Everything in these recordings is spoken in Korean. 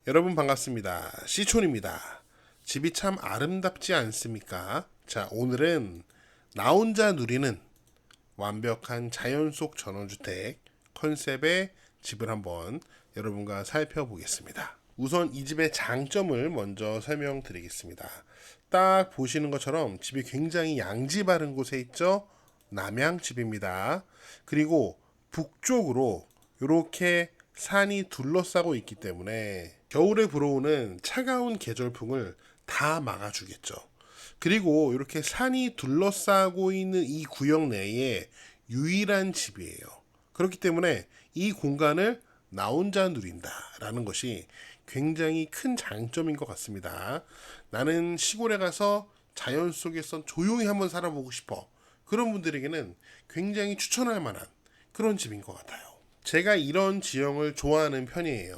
여러분 반갑습니다. 시촌입니다. 집이 참 아름답지 않습니까? 자, 오늘은 나 혼자 누리는 완벽한 자연 속 전원주택 컨셉의 집을 한번 여러분과 살펴보겠습니다. 우선 이 집의 장점을 먼저 설명드리겠습니다. 딱 보시는 것처럼 집이 굉장히 양지 바른 곳에 있죠? 남양집입니다. 그리고 북쪽으로 이렇게 산이 둘러싸고 있기 때문에 겨울에 불어오는 차가운 계절풍을 다 막아주겠죠. 그리고 이렇게 산이 둘러싸고 있는 이 구역 내에 유일한 집이에요. 그렇기 때문에 이 공간을 나 혼자 누린다라는 것이 굉장히 큰 장점인 것 같습니다. 나는 시골에 가서 자연 속에서 조용히 한번 살아보고 싶어. 그런 분들에게는 굉장히 추천할 만한 그런 집인 것 같아요. 제가 이런 지형을 좋아하는 편이에요.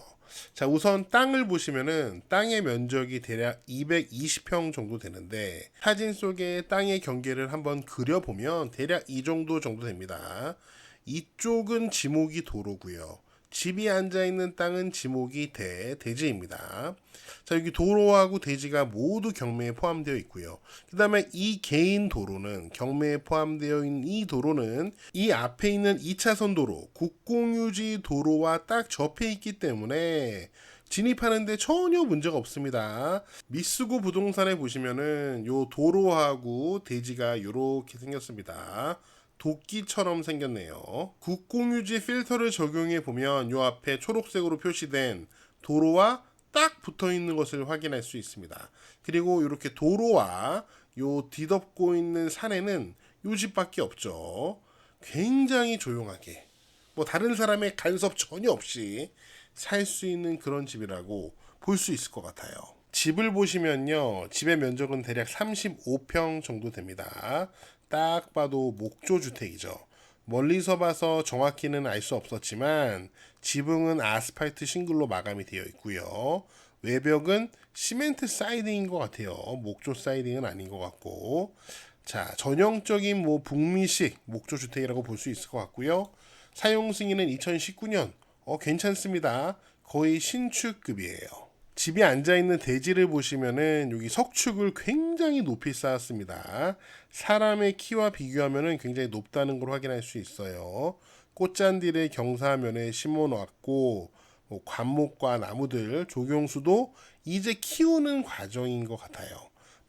자, 우선 땅을 보시면은 땅의 면적이 대략 220평 정도 되는데 사진 속에 땅의 경계를 한번 그려보면 대략 이 정도 됩니다. 이쪽은 지목이 도로고요. 집이 앉아있는 땅은 지목이 대지입니다. 자, 여기 도로하고 대지가 모두 경매에 포함되어 있고요. 그 다음에 이 개인 도로는 경매에 포함되어 있는 이 도로는 이 앞에 있는 2차선 도로, 국공유지 도로와 딱 접해 있기 때문에 진입하는데 전혀 문제가 없습니다. 미쓰고 부동산에 보시면은 요 도로하고 대지가 이렇게 생겼습니다. 도끼처럼 생겼네요. 국공유지 필터를 적용해 보면 요 앞에 초록색으로 표시된 도로와 딱 붙어 있는 것을 확인할 수 있습니다. 그리고 이렇게 도로와 요 뒤덮고 있는 산에는 요 집밖에 없죠. 굉장히 조용하게 뭐 다른 사람의 간섭 전혀 없이 살 수 있는 그런 집이라고 볼 수 있을 것 같아요. 집을 보시면요, 집의 면적은 대략 35평 정도 됩니다. 딱 봐도 목조주택이죠. 멀리서 봐서 정확히는 알 수 없었지만 지붕은 아스팔트 싱글로 마감이 되어 있고요. 외벽은 시멘트 사이딩인 것 같아요. 목조 사이딩은 아닌 것 같고. 자, 전형적인 뭐 북미식 목조주택이라고 볼 수 있을 것 같고요. 사용 승인은 2019년. 괜찮습니다. 거의 신축급이에요. 집이 앉아있는 대지를 보시면은 여기 석축을 굉장히 높이 쌓았습니다. 사람의 키와 비교하면은 굉장히 높다는 걸 확인할 수 있어요. 꽃잔디를 경사면에 심어 놨고 뭐 관목과 나무들, 조경수도 이제 키우는 과정인 것 같아요.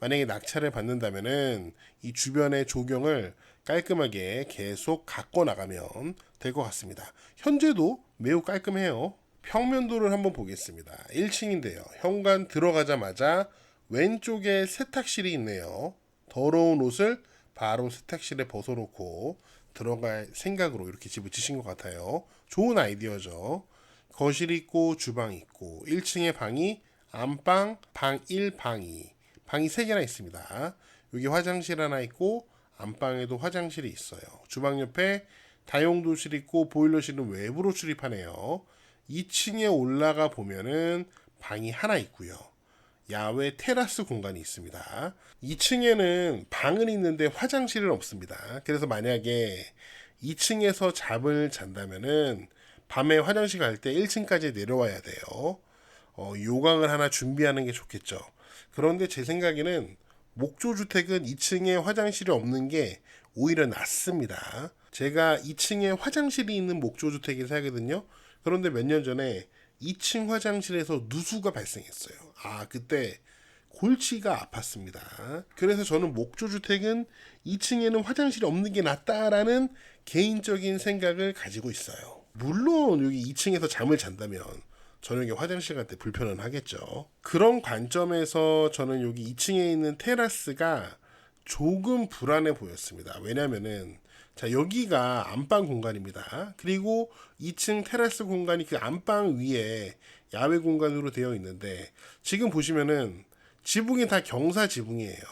만약에 낙찰을 받는다면은 이 주변의 조경을 깔끔하게 계속 가꿔 나가면 될 것 같습니다. 현재도 매우 깔끔해요. 평면도를 한번 보겠습니다. 1층인데요. 현관 들어가자마자 왼쪽에 세탁실이 있네요. 더러운 옷을 바로 세탁실에 벗어놓고 들어갈 생각으로 이렇게 집을 지신 것 같아요. 좋은 아이디어죠. 거실 있고 주방 있고 1층에 방이 안방, 방 1, 방 2. 방이 3개나 있습니다. 여기 화장실 하나 있고 안방에도 화장실이 있어요. 주방 옆에 다용도실 있고 보일러실은 외부로 출입하네요. 2층에 올라가 보면은 방이 하나 있고요. 야외 테라스 공간이 있습니다. 2층에는 방은 있는데 화장실은 없습니다. 그래서 만약에 2층에서 잠을 잔다면은 밤에 화장실 갈 때 1층까지 내려와야 돼요. 요강을 하나 준비하는 게 좋겠죠. 그런데 제 생각에는 목조주택은 2층에 화장실이 없는 게 오히려 낫습니다. 제가 2층에 화장실이 있는 목조주택에 살거든요. 그런데 몇 년 전에 2층 화장실에서 누수가 발생했어요. 그때 골치가 아팠습니다. 그래서 저는 목조주택은 2층에는 화장실이 없는 게 낫다라는 개인적인 생각을 가지고 있어요. 물론 여기 2층에서 잠을 잔다면 저녁에 화장실 갈 때 불편은 하겠죠. 그런 관점에서 저는 여기 2층에 있는 테라스가 조금 불안해 보였습니다. 왜냐면은 자, 여기가 안방 공간입니다. 그리고 2층 테라스 공간이 그 안방 위에 야외 공간으로 되어 있는데 지금 보시면은 지붕이 다 경사 지붕이에요.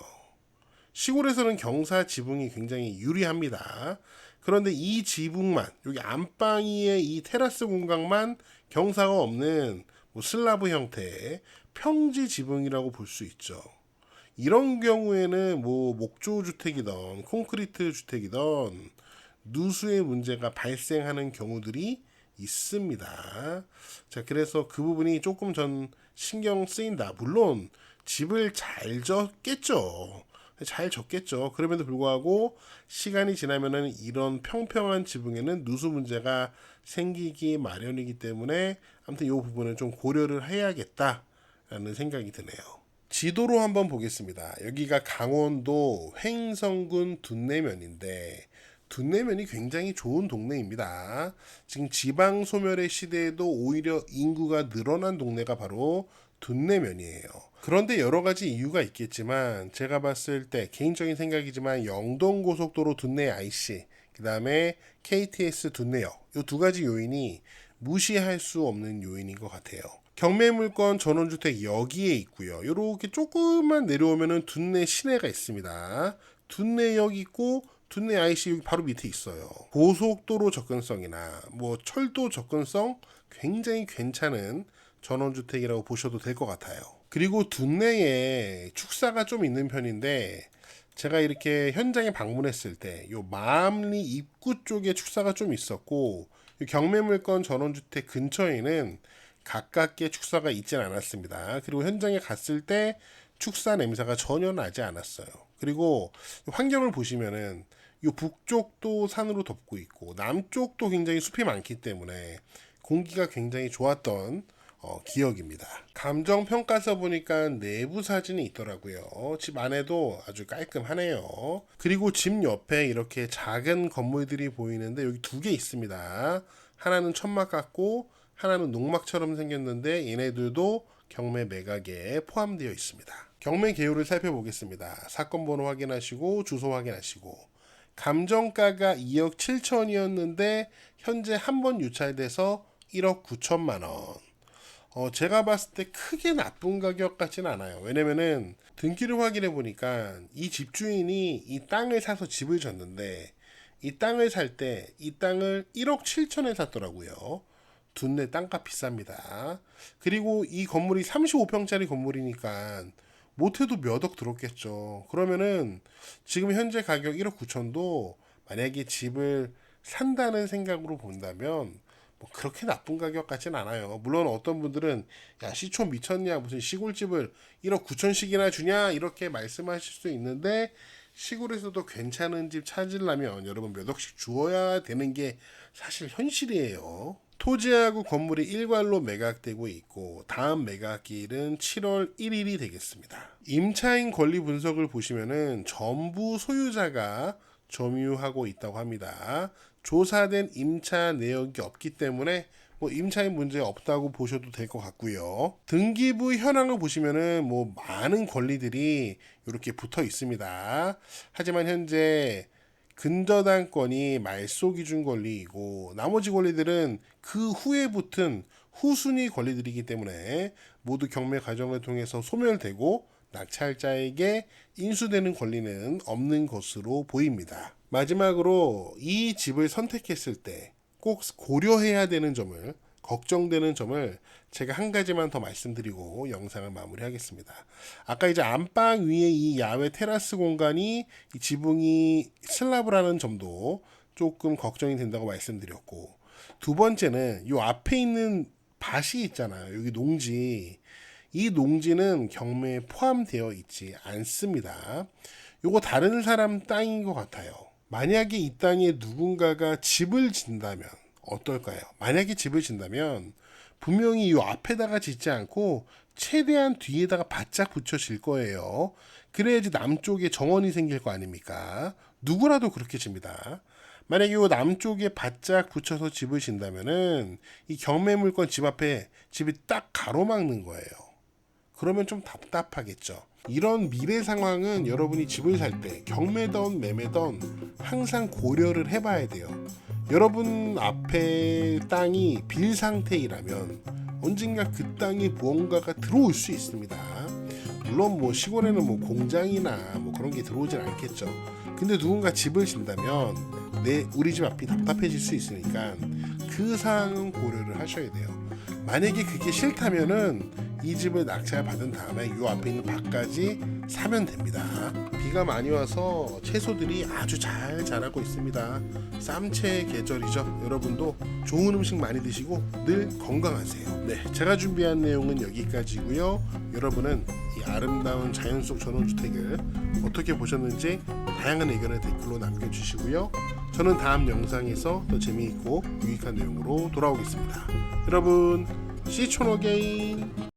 시골에서는 경사 지붕이 굉장히 유리합니다. 그런데 이 지붕만, 여기 안방 위에 이 테라스 공간만 경사가 없는 뭐 슬라브 형태의 평지 지붕이라고 볼 수 있죠. 이런 경우에는 뭐 목조 주택이던 콘크리트 주택이던 누수의 문제가 발생하는 경우들이 있습니다. 자, 그래서 그 부분이 조금 전 신경 쓰인다. 물론 집을 잘 졌겠죠. 잘 졌겠죠. 그럼에도 불구하고 시간이 지나면은 이런 평평한 지붕에는 누수 문제가 생기기 마련이기 때문에 아무튼 이 부분은 좀 고려를 해야겠다라는 생각이 드네요. 지도로 한번 보겠습니다. 여기가 강원도 횡성군 둔내면인데 둔내면이 굉장히 좋은 동네입니다. 지금 지방 소멸의 시대에도 오히려 인구가 늘어난 동네가 바로 둔내면이에요. 그런데 여러 가지 이유가 있겠지만 제가 봤을 때 개인적인 생각이지만 영동고속도로 둔내 IC 그 다음에 KTX 둔내역 이 두 가지 요인이 무시할 수 없는 요인인 것 같아요. 경매물건 전원주택 여기에 있고요. 이렇게 조금만 내려오면은 둔내 시내가 있습니다. 둔내역 있고 둔내 IC 여기 바로 밑에 있어요. 고속도로 접근성이나 뭐 철도 접근성 굉장히 괜찮은 전원주택이라고 보셔도 될 것 같아요. 그리고 둔내에 축사가 좀 있는 편인데 제가 이렇게 현장에 방문했을 때 요 마암리 입구 쪽에 축사가 좀 있었고 경매물건 전원주택 근처에는 가깝게 축사가 있진 않았습니다. 그리고 현장에 갔을 때 축사 냄새가 전혀 나지 않았어요. 그리고 환경을 보시면은 이 북쪽도 산으로 덮고 있고 남쪽도 굉장히 숲이 많기 때문에 공기가 굉장히 좋았던 기억입니다. 감정 평가서 보니까 내부 사진이 있더라고요. 집 안에도 아주 깔끔하네요. 그리고 집 옆에 이렇게 작은 건물들이 보이는데 여기 두 개 있습니다. 하나는 천막 같고 하나는 농막처럼 생겼는데 얘네들도 경매 매각에 포함되어 있습니다. 경매 개요를 살펴보겠습니다. 사건 번호 확인하시고 주소 확인하시고 감정가가 2억 7천이었는데 현재 한 번 유찰돼서 1억 9천만 원. 제가 봤을 때 크게 나쁜 가격 같진 않아요. 왜냐면은 등기를 확인해 보니까 이 집주인이 이 땅을 사서 집을 졌는데 이 땅을 살 때 이 땅을 1억 7천에 샀더라고요. 둔내 땅값 비쌉니다. 그리고 이 건물이 35평짜리 건물이니까 못해도 몇 억 들었겠죠. 그러면은 지금 현재 가격 1억 9천도 만약에 집을 산다는 생각으로 본다면 뭐 그렇게 나쁜 가격 같진 않아요. 물론 어떤 분들은 야 시초 미쳤냐 무슨 시골집을 1억 9천씩이나 주냐 이렇게 말씀하실 수 있는데 시골에서도 괜찮은 집 찾으려면 여러분 몇 억씩 주어야 되는 게 사실 현실이에요. 토지하고 건물이 일괄로 매각되고 있고 다음 매각일은 7월 1일이 되겠습니다. 임차인 권리 분석을 보시면은 전부 소유자가 점유하고 있다고 합니다. 조사된 임차 내역이 없기 때문에 뭐 임차인 문제 없다고 보셔도 될 것 같고요. 등기부 현황을 보시면은 뭐 많은 권리들이 이렇게 붙어 있습니다. 하지만 현재 근저당권이 말소 기준 권리이고 나머지 권리들은 그 후에 붙은 후순위 권리들이기 때문에 모두 경매 과정을 통해서 소멸되고 낙찰자에게 인수되는 권리는 없는 것으로 보입니다. 마지막으로 이 집을 선택했을 때 꼭 고려해야 되는 점을 걱정되는 점을 제가 한 가지만 더 말씀드리고 영상을 마무리하겠습니다. 아까 이제 안방 위에 이 야외 테라스 공간이 이 지붕이 슬라브라는 점도 조금 걱정이 된다고 말씀드렸고 두 번째는 이 앞에 있는 밭이 있잖아요. 여기 농지. 이 농지는 경매에 포함되어 있지 않습니다. 요거 다른 사람 땅인 것 같아요. 만약에 이 땅에 누군가가 집을 짓는다면 어떨까요? 만약에 집을 짓는다면 분명히 이 앞에다가 짓지 않고 최대한 뒤에다가 바짝 붙여 질 거예요. 그래야지 남쪽에 정원이 생길 거 아닙니까? 누구라도 그렇게 집니다. 만약에 이 남쪽에 바짝 붙여서 집을 짓는다면은 이 경매물건 집 앞에 집이 딱 가로막는 거예요. 그러면 좀 답답하겠죠. 이런 미래 상황은 여러분이 집을 살 때 경매든 매매든 항상 고려를 해봐야 돼요. 여러분 앞에 땅이 빌 상태이라면 언젠가 그 땅에 무언가가 들어올 수 있습니다. 물론 뭐 시골에는 뭐 공장이나 뭐 그런 게 들어오진 않겠죠. 근데 누군가 집을 짓는다면 우리 집 앞이 답답해질 수 있으니까 그 사항은 고려를 하셔야 돼요. 만약에 그게 싫다면은 이 집을 낙찰 받은 다음에 이 앞에 있는 밭까지 사면 됩니다. 비가 많이 와서 채소들이 아주 잘 자라고 있습니다. 쌈채 계절이죠. 여러분도 좋은 음식 많이 드시고 늘 건강하세요. 네, 제가 준비한 내용은 여기까지고요. 여러분은 이 아름다운 자연 속 전원주택을 어떻게 보셨는지 다양한 의견을 댓글로 남겨주시고요. 저는 다음 영상에서 더 재미있고 유익한 내용으로 돌아오겠습니다. 여러분, See you again.